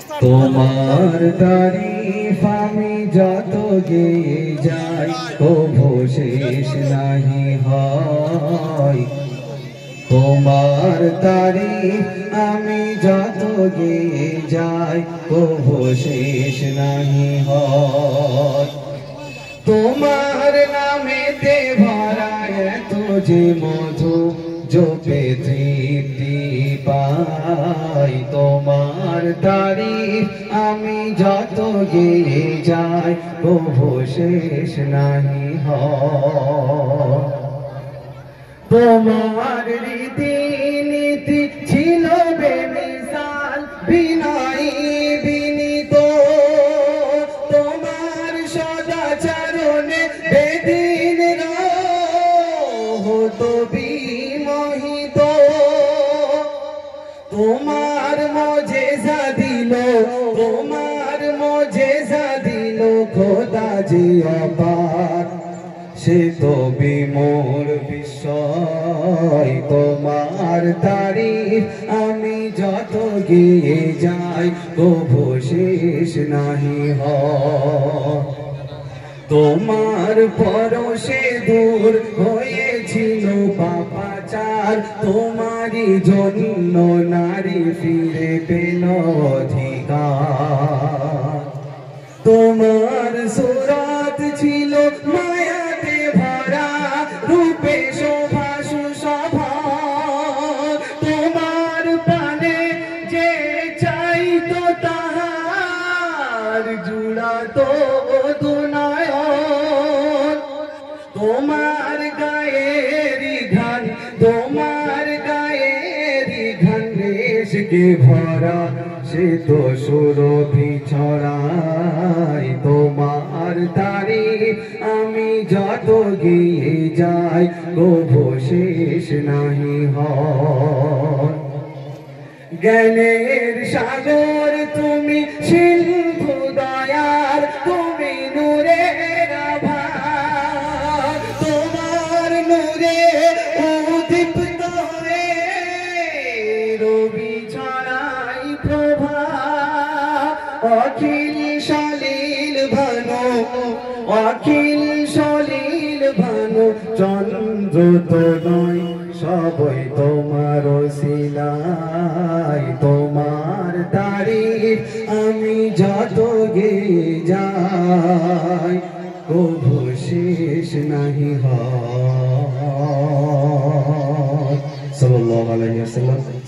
তোমার তারিফ আমি যত গেয়ে যাই কভু শেষ নাহি হয়। তোমার তারিফ আমি যত গেয়ে যাই কভু শেষ নাহি হয়। তোমার নামেতে ভরা এত যে মধু জপে তৃপ্তি পাই। তোমার তারিফ আমি যত গেয়ে যাই কভু শেষ নাহি হয়। তোমার রীতি নীতি ছিল বেমিসাল বিনয়ী বিনীত। তোমার সদাচরণে বেদিন হতো বিমোহিত। তোমার মোজেজা দিল, তোমার মোজেজা দিল খোদা যে অপার, সে তো বিমোর বিস্ময়। তোমার তারিফ আমি যত গেয়ে যাই কভু শেষ নাহি হয়। তোমার পরশে দূর হয়েছিল পাপাচার, তোমারই জন্য নারী ফিরে পেল অধিকার। তোমার সুরাত ছিল মায়াতে ভরা, রূপে শোভা সুশোভা। তোমার প্রাণে যে চাইতো তাহার জুড়াতো দুনয়ন। তোমার গায়েরি ঘান, তোমার গায়েরি ঘান রেশকে ভরা, সে তো সুরভি ছড়ায়। তোমার তারিফ আমি যত গেয়ে যাই কভু শেষ নাহি হয়। জ্ঞানের সাগর তুমি, সিন্ধু দয়ার তুমি, নূরের আভা। তোমার নূরে উদ্দীপ্ত হয়ে রবি ছড়াই প্রভা। অখিল সলিল ভানু, অখিল সলিল ভানু, চন্দ্র তো নয় সবই তোমার শিলায়। তোমার তারিফ আমি যত গেয়ে যাই কভু শেষ নাহি হয়। সাল্লাল্লাহু আলাইহি ওয়াসাল্লাম।